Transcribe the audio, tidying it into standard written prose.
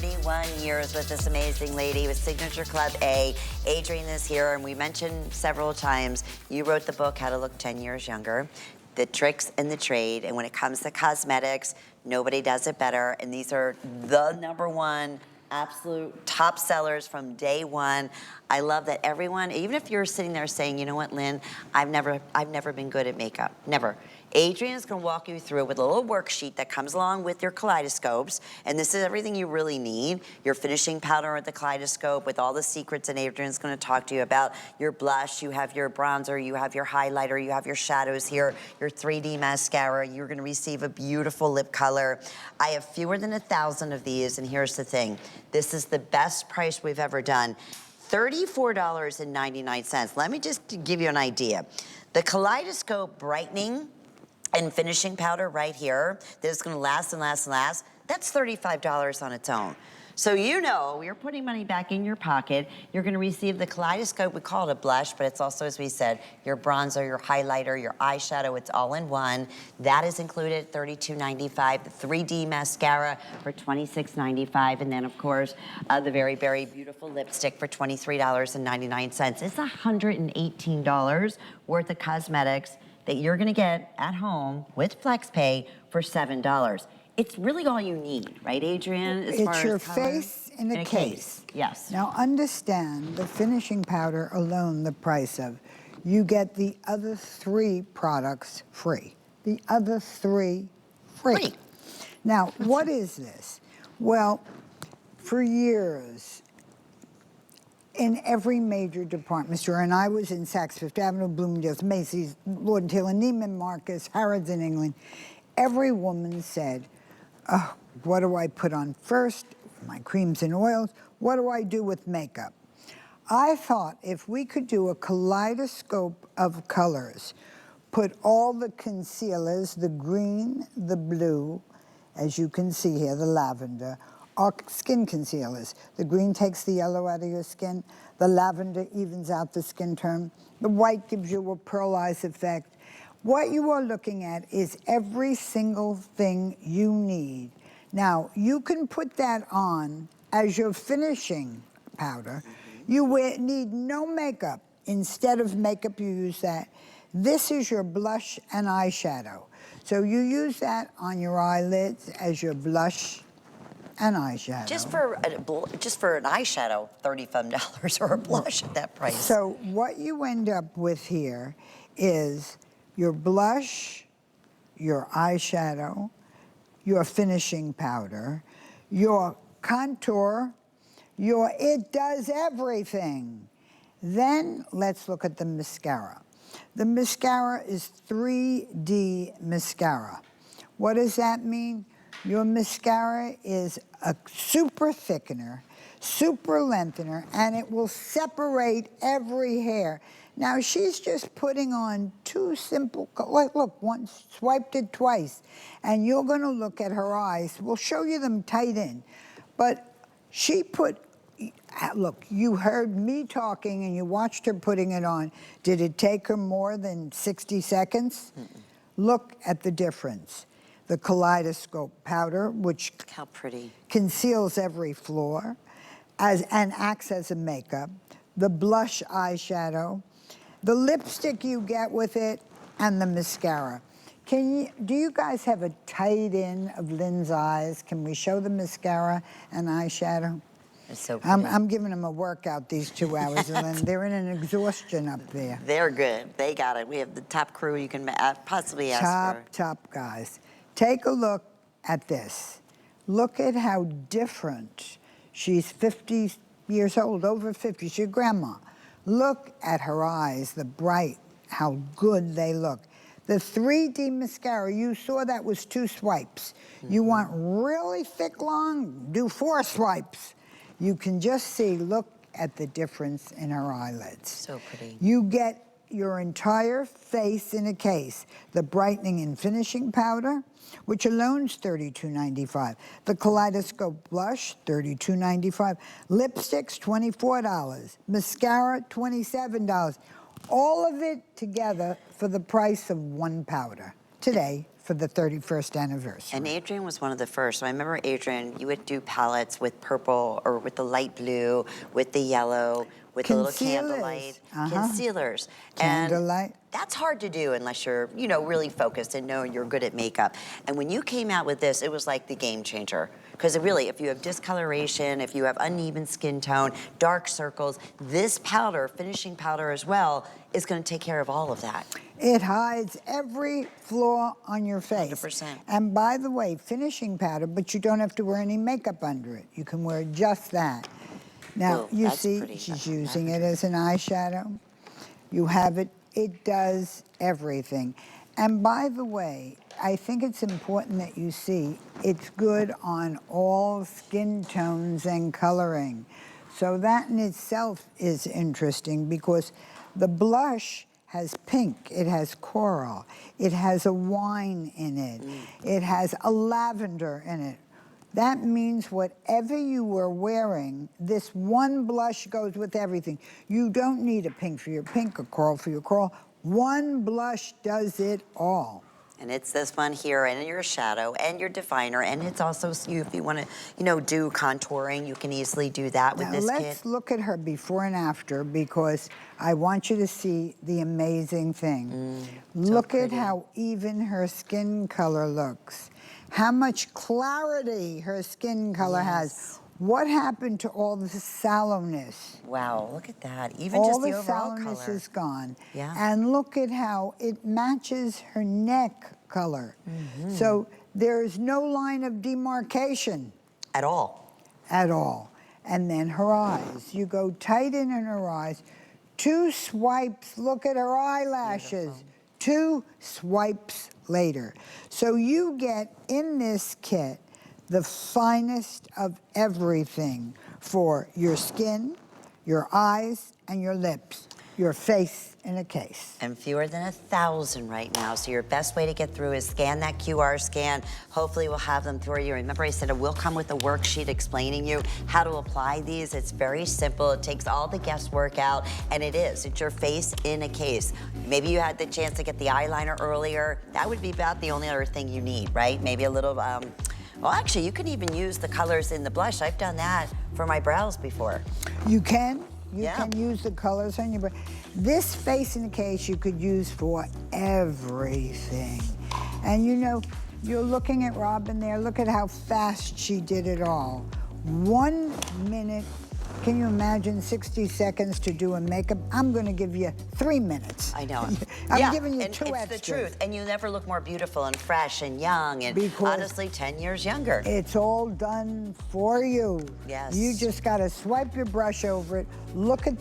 31 years with this amazing lady with Signature Club A. Adrienne is here, and we mentioned several times, you wrote the book, How to Look 10 Years Younger, the tricks in the trade, and when it comes to cosmetics, nobody does it better, and these are the #1 absolute top sellers from day one. I love that everyone, even if you're sitting there saying, you know what, Lynn, I've never been good at makeup, never. Adrienne is gonna walk you through with a little worksheet that comes along with your kaleidoscopes, and this is everything you really need. Your finishing powder at the kaleidoscope with all the secrets, and Adrienne's gonna talk to you about your blush, you have your bronzer, you have your highlighter, you have your shadows here, your 3D mascara, you're gonna receive a beautiful lip color. I have fewer than 1,000 of these, and here's the thing. This is the best price we've ever done. $34.99. Let me just give you an idea. The Kaleidoscope Brightening and finishing powder right here, that is gonna last and last and last, that's $35 on its own. So you know, you're putting money back in your pocket, you're gonna receive the Kaleidoscope, we call it a blush, but it's also, as we said, your bronzer, your highlighter, your eyeshadow, it's all in one. That is included at $32.95, the 3D mascara for $26.95, and then of course, the very, very beautiful lipstick for $23.99. It's $118 worth of cosmetics that you're gonna get at home with FlexPay for $7. It's really all you need, right, Adrienne? It's your face in a case. Yes. Now understand the finishing powder alone, the price of, you get the other 3 products free. The other 3 free. Now, what is this? Well, for years, in every major department store, and I was in Saks Fifth Avenue, Bloomingdale's, Macy's, Lord & Taylor, Neiman Marcus, Harrods in England, every woman said, oh, what do I put on first? My creams and oils. What do I do with makeup? I thought if we could do a kaleidoscope of colors, put all the concealers, the green, the blue, as you can see here, the lavender, are skin concealers. The green takes the yellow out of your skin. The lavender evens out the skin tone. The white gives you a pearl eyes effect. What you are looking at is every single thing you need. Now, you can put that on as your finishing powder. You need no makeup. Instead of makeup, you use that. This is your blush and eyeshadow. So you use that on your eyelids as your blush and eyeshadow. Just for an eyeshadow, $35 or a blush at that price. So what you end up with here is your blush, your eyeshadow, your finishing powder, your contour, it does everything. Then let's look at the mascara. The mascara is 3D mascara. What does that mean? Your mascara is a super thickener, super lengthener, and it will separate every hair. Now she's just putting on 2 simple, look, once, swiped it twice, and you're gonna look at her eyes. We'll show you them tight in, but she put, look, you heard me talking and you watched her putting it on. Did it take her more than 60 seconds? Look at the difference. The Kaleidoscope powder, which how pretty conceals every flaw and acts as a makeup. The blush eyeshadow, the lipstick you get with it, and the mascara. Do you guys have a tight in of Lynn's eyes? Can we show the mascara and eyeshadow? It's so pretty. I'm giving them a workout these 2 hours, and they're in an exhaustion up there. They're good. They got it. We have the top crew you can possibly ask for. Top guys. Take a look at this. Look at how different. She's 50 years old, over 50. She's your grandma. Look at her eyes, the bright, how good they look. The 3D mascara, you saw that was 2 swipes. You want really thick, long, do 4 swipes. You can just see, look at the difference in her eyelids. So pretty. You get your entire face in a case. The brightening and finishing powder, which alone is $32.95. The Kaleidoscope Blush, $32.95. Lipsticks, $24. Mascara, $27. All of it together for the price of 1 powder. Today, for the 31st anniversary. And Adrienne was one of the first. So I remember, Adrienne, you would do palettes with purple or with the light blue, with the yellow, with the little candlelight. Concealers. Candlelight. And that's hard to do unless you're, you know, really focused and know you're good at makeup. And when you came out with this, it was like the game changer. Because really, if you have discoloration, if you have uneven skin tone, dark circles, this powder, finishing powder as well, is going to take care of all of that. It hides every flaw on your face. 100%. And by the way, finishing powder, but you don't have to wear any makeup under it. You can wear just that. Now, Ooh, you that's see, pretty. she's using it as an eyeshadow. You have it. It does everything. And by the way, I think it's important that you see it's good on all skin tones and coloring. So that in itself is interesting because the blush has pink, it has coral, it has a wine in it, it has a lavender in it. That means whatever you were wearing, this one blush goes with everything. You don't need a pink for your pink, a coral for your coral. One blush does it all. And it's this one here, and your shadow, and your definer, and it's also, if you want to, you know, do contouring, you can easily do that with this kit. Let's look at her before and after because I want you to see the amazing thing. Look at how even her skin color looks. How much clarity her skin color has. What happened to all the sallowness? Wow, look at that. Even All just the the overall sallowness color. is gone. Yeah. And look at how it matches her neck color. So there's no line of demarcation. At all. At all. And then her eyes. You go tight in her eyes. 2 swipes, look at her eyelashes. Beautiful. 2 swipes later. So you get in this kit the finest of everything for your skin, your eyes, and your lips. Your face in a case. And fewer than 1,000 right now. So your best way to get through is scan that QR scan. Hopefully we'll have them for you. Remember I said it will come with a worksheet explaining you how to apply these. It's very simple. It takes all the guesswork out, and it is. It's your face in a case. Maybe you had the chance to get the eyeliner earlier. That would be about the only other thing you need, right? Maybe a little, well, actually, you can even use the colors in the blush. I've done that for my brows before. You can. You can use the colors on your brow. This face in a case you could use for everything. And you know, you're looking at Robin there. Look at how fast she did it all. 1 minute. Can you imagine 60 seconds to do a makeup? I'm going to give you 3 minutes. I know. I'm giving you and 2 it's extras. the truth. And you never look more beautiful and fresh and young and Because honestly 10 years younger. It's all done for you. Yes. You just got to swipe your brush over it. Look at